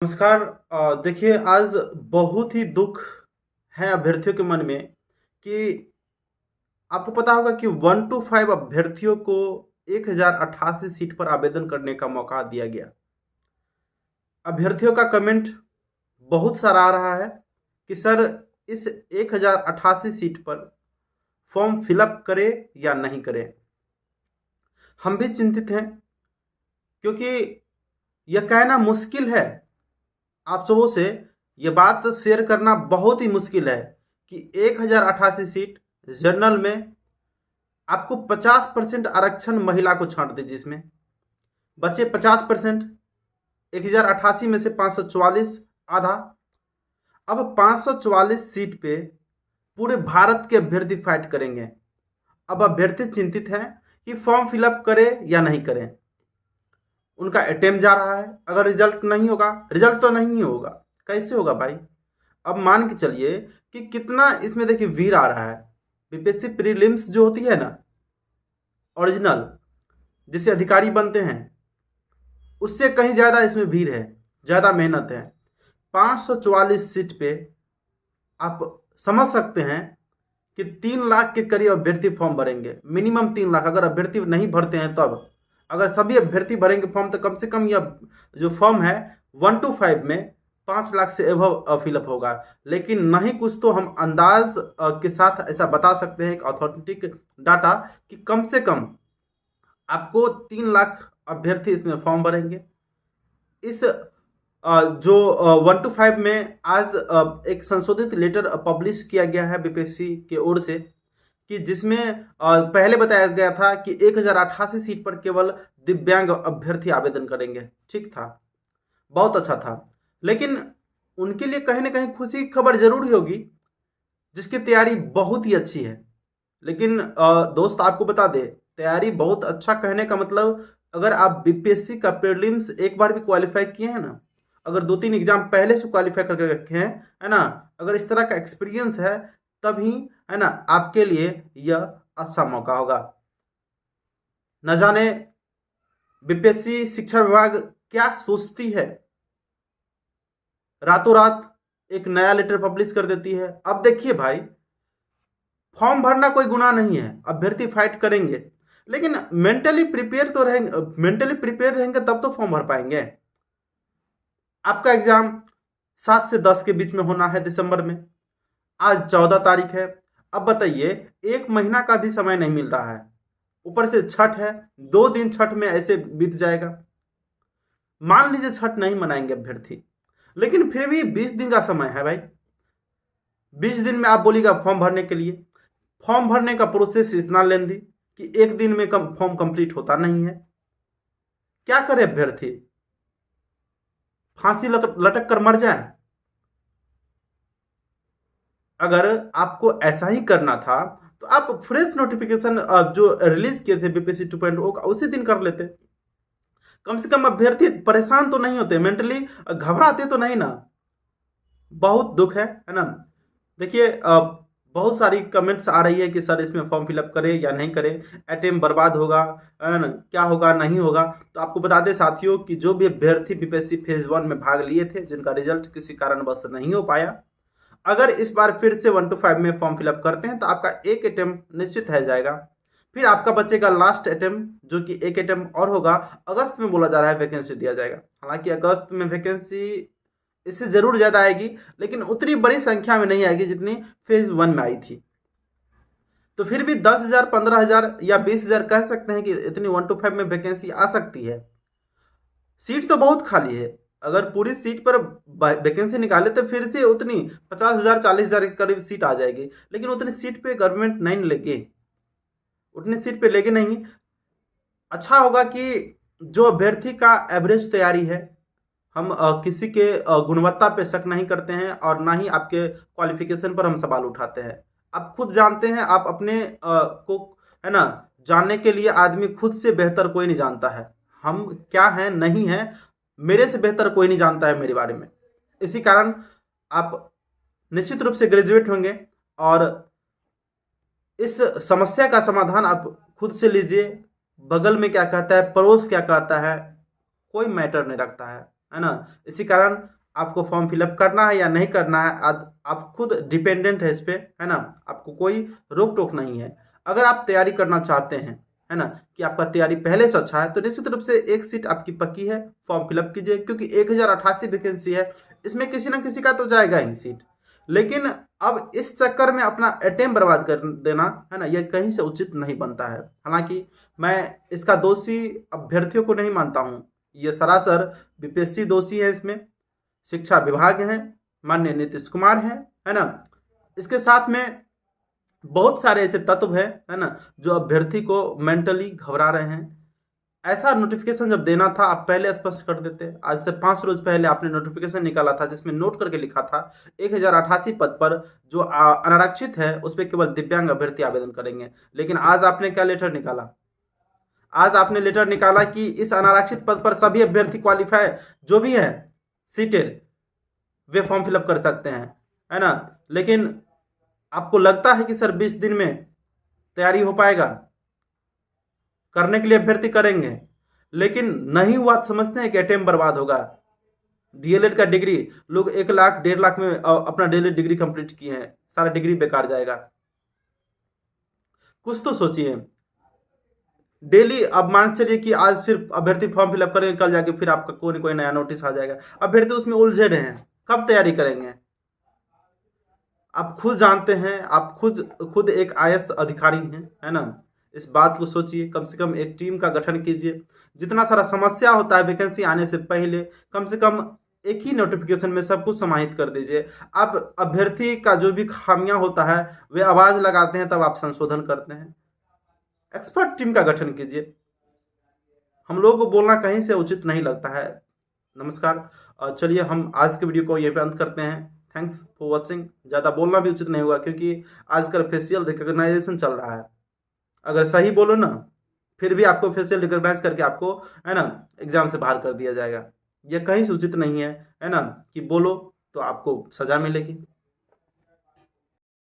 नमस्कार। देखिए, आज बहुत ही दुख है अभ्यर्थियों के मन में कि आपको पता होगा कि 1 टू 5 अभ्यर्थियों को 1088 सीट पर आवेदन करने का मौका दिया गया। अभ्यर्थियों का कमेंट बहुत सारा आ रहा है कि सर, इस 1088 सीट पर फॉर्म फिलअप करें या नहीं करें। हम भी चिंतित हैं क्योंकि यह कहना मुश्किल है, आप सबों से ये बात शेयर करना बहुत ही मुश्किल है कि 1088 सीट जनरल में आपको 50% आरक्षण महिला को छांट दीजिए। इसमें बचे 50%। 1088 में से 544 आधा। अब 544 सीट पे पूरे भारत के अभ्यर्थी फाइट करेंगे। अब अभ्यर्थी चिंतित हैं कि फॉर्म फिलअप करें या नहीं करें। उनका अटेम्प्ट जा रहा है, अगर रिजल्ट नहीं होगा, रिजल्ट तो नहीं होगा, कैसे होगा भाई। अब मान के चलिए कि कितना इसमें देखिए भीड़ आ रहा है। बीपीएससी प्रीलिम्स जो होती है ना, ओरिजिनल, जिससे अधिकारी बनते हैं, उससे कहीं ज़्यादा इसमें भीड़ है, ज़्यादा मेहनत है। 544 सीट पे आप समझ सकते हैं कि 3 लाख के करीब अभ्यर्थी फॉर्म भरेंगे। मिनिमम 3 लाख, अगर अभ्यर्थी नहीं भरते हैं तब। अगर सभी अभ्यर्थी भरेंगे फॉर्म तो कम से कम यह जो फॉर्म है 1 टू 5 में 5 लाख से एबव फिलअप होगा। लेकिन नहीं कुछ तो हम अंदाज के साथ ऐसा बता सकते हैं, एक ऑथेंटिक डाटा, कि कम से कम आपको 3 लाख अभ्यर्थी इसमें फॉर्म भरेंगे। इस जो 1 टू 5 में आज एक संशोधित लेटर पब्लिश किया गया है बीपीएससी के ओर से, कि जिसमें पहले बताया गया था कि 1088 सीट पर केवल दिव्यांग अभ्यर्थी आवेदन करेंगे। ठीक था, बहुत अच्छा था। लेकिन उनके लिए कहीं ना कहीं खुशी की खबर जरूर होगी, जिसकी तैयारी बहुत ही अच्छी है। लेकिन दोस्त, आपको बता दे, तैयारी बहुत अच्छा कहने का मतलब, अगर आप बीपीएससी का प्रीलिम्स एक बार भी क्वालिफाई किए हैं ना, अगर 2-3 एग्जाम पहले से क्वालिफाई करके रखे हैं, है ना, अगर इस तरह का एक्सपीरियंस है, तभी, है ना, आपके लिए यह अच्छा मौका होगा। न जाने बीपीएससी शिक्षा विभाग क्या सोचती है, रातों रात एक नया लेटर पब्लिश कर देती है। अब देखिए भाई, फॉर्म भरना कोई गुनाह नहीं है, अभ्यर्थी फाइट करेंगे, लेकिन मेंटली प्रिपेयर तो रहेंगे। मेंटली प्रिपेयर रहेंगे तब तो फॉर्म भर पाएंगे। आपका एग्जाम 7 से 10 के बीच में होना है दिसंबर में। आज 14 तारीख है। अब बताइए, 1 महीना का भी समय नहीं मिल रहा है। ऊपर से छठ है, 2 दिन छठ में ऐसे बीत जाएगा। मान लीजिए छठ नहीं मनाएंगे अभ्यर्थी, लेकिन फिर भी 20 दिन का समय है भाई। 20 दिन में आप बोलिएगा फॉर्म भरने के लिए। फॉर्म भरने का प्रोसेस इतना लेंदी कि एक दिन में फॉर्म कंप्लीट होता नहीं है। क्या करे अभ्यर्थी, फांसी लटक कर मर जाए। अगर आपको ऐसा ही करना था तो आप फ्रेश नोटिफिकेशन जो रिलीज किए थे बीपीएससी 2.0 का, उसी दिन कर लेते। कम से कम अभ्यर्थी परेशान तो नहीं होते, मेंटली घबराते तो नहीं ना। बहुत दुख है ना। देखिए, बहुत सारी कमेंट्स आ रही है कि सर, इसमें फॉर्म फिलअप करें या नहीं करें, अटेम्प्ट बर्बाद होगा, है ना, क्या होगा नहीं होगा। तो आपको बता दें साथियों कि जो भी अभ्यर्थी बीपीएससी फेज 1 में भाग लिए थे, जिनका रिजल्ट किसी कारणवश नहीं हो पाया, अगर इस बार फिर से 1 टू 5 में फॉर्म फिलअप करते हैं तो आपका एक अटेम्प्ट निश्चित है जाएगा। फिर आपका बचेगा लास्ट अटेम्प्ट, जो कि एक अटेम्प्ट और होगा। अगस्त में बोला जा रहा है वैकेंसी दिया जाएगा। हालांकि अगस्त में वैकेंसी इससे जरूर ज़्यादा आएगी, लेकिन उतनी बड़ी संख्या में नहीं आएगी जितनी फेज 1 में आई थी। तो फिर भी 10,000, 15,000 या 20,000 कह सकते हैं कि इतनी 1 टू 5 में वैकेंसी आ सकती है। सीट तो बहुत खाली है। अगर पूरी सीट पर वैकेंसी निकाले तो फिर से उतनी 50,000, 40,000 के करीब सीट आ जाएगी। लेकिन उतनी सीट पे गवर्नमेंट नहीं लेगी, उतनी सीट पे लेगी नहीं। अच्छा होगा कि जो अभ्यर्थी का एवरेज तैयारी है, हम किसी के गुणवत्ता पे शक नहीं करते हैं और ना ही आपके क्वालिफिकेशन पर हम सवाल उठाते हैं। आप खुद जानते हैं, आप अपने को, है ना, जानने के लिए आदमी खुद से बेहतर कोई नहीं जानता है। हम क्या हैं नहीं हैं, मेरे से बेहतर कोई नहीं जानता है मेरे बारे में। इसी कारण आप निश्चित रूप से ग्रेजुएट होंगे और इस समस्या का समाधान आप खुद से लीजिए। बगल में क्या कहता है, पड़ोस क्या कहता है, कोई मैटर नहीं रखता है। है ना। इसी कारण आपको फॉर्म फिलअप करना है या नहीं करना है, आप खुद डिपेंडेंट है इस पे, है ना। आपको कोई रोक टोक नहीं है। अगर आप तैयारी करना चाहते हैं, है ना, कि आपका तैयारी पहले से अच्छा है, तो निश्चित रूप से एक सीट आपकी पक्की है, फॉर्म फिलअप कीजिए, क्योंकि 1088 वैकेंसी है, इसमें किसी ना किसी का तो जाएगा ही सीट। लेकिन अब इस चक्कर में अपना अटेम्प्ट बर्बाद कर देना, है ना, यह कहीं से उचित नहीं बनता है। हालांकि मैं इसका दोषी अभ्यर्थियों को नहीं मानता हूँ, ये सरासर बीपीएससी दोषी है इसमें, शिक्षा विभाग है, माननीय नीतीश कुमार है ना। इसके साथ में बहुत सारे ऐसे तत्व हैं, है ना, जो अभ्यर्थी को मेंटली घबरा रहे हैं। ऐसा नोटिफिकेशन जब देना था, आप पहले स्पष्ट कर देते। आज से 5 रोज पहले आपने नोटिफिकेशन निकाला था जिसमें नोट करके लिखा था 1088 पद पर जो अनारक्षित है उस पर केवल दिव्यांग अभ्यर्थी आवेदन करेंगे। लेकिन आज आपने क्या लेटर निकाला? आज आपने लेटर निकाला कि इस अनारक्षित पद पर सभी अभ्यर्थी क्वालिफाई जो भी है सीटेड, वे फॉर्म फिलअप कर सकते हैं, है ना। लेकिन आपको लगता है कि सर 20 दिन में तैयारी हो पाएगा? करने के लिए अभ्यर्थी करेंगे, लेकिन नहीं हुआ तो समझते हैं कि अटेम्प्ट बर्बाद होगा। डीएलएड का डिग्री लोग 1 लाख 1.5 लाख में अपना डीएलएड डिग्री कंप्लीट किए हैं, सारा डिग्री बेकार जाएगा। कुछ तो सोचिए। डेली अब मान चलिए कि आज फिर अभ्यर्थी फॉर्म फिलअप करेंगे, कल जाके फिर आपका कोई ना कोई नया नोटिस आ जाएगा, अभ्यर्थी उसमें उलझे रहे हैं, कब तैयारी करेंगे? आप खुद जानते हैं, आप खुद एक आईएएस अधिकारी हैं, है ना। इस बात को सोचिए, कम से कम एक टीम का गठन कीजिए। जितना सारा समस्या होता है वैकेंसी आने से पहले, कम से कम एक ही नोटिफिकेशन में सब कुछ समाहित कर दीजिए। आप अभ्यर्थी का जो भी खामियां होता है वे आवाज़ लगाते हैं, तब आप संशोधन करते हैं। एक्सपर्ट टीम का गठन कीजिए। हम लोगों को बोलना कहीं से उचित नहीं लगता है। नमस्कार, चलिए हम आज के वीडियो को यहीं पे अंत करते हैं। Thanks for watching. ज़्यादा बोलना भी उचित नहीं होगा क्योंकि आजकल फेशियल रिकॉग्नाइजेशन चल रहा है। अगर सही बोलो ना, फिर भी आपको फेशियल रिकॉग्नाइज करके आपको, है ना, एग्जाम से बाहर कर दिया जाएगा। यह कहीं से उचित नहीं है ना, कि बोलो तो आपको सजा मिलेगी।